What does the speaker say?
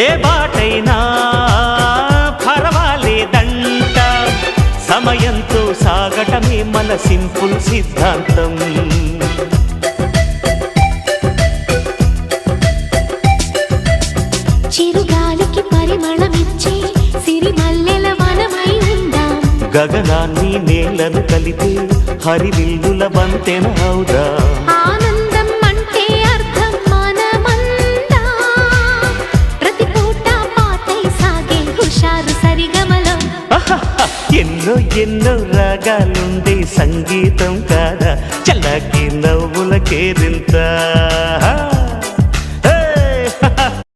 ఏ బాటైనా పర్వాలేదంట, సమయంతో సాగటమే మన సింపుల్ సిద్ధాంతం. చిరుగాలికి పరిమళమిచ్చే సిరిమల్లెల వనమై ఉందాం, గగనాన్ని నేలను కలిపే హరివిల్లుల వంతెన అవుదాం. ఆనందం అంటే అర్థం మనమందా, ప్రతి పూట పాటై సాగే హుషారు సరిగమలో. ఎన్నో ఎన్నో రాగాలుండే సంగీతం కాదా, చల్లకి నవ్వుల కేరింత.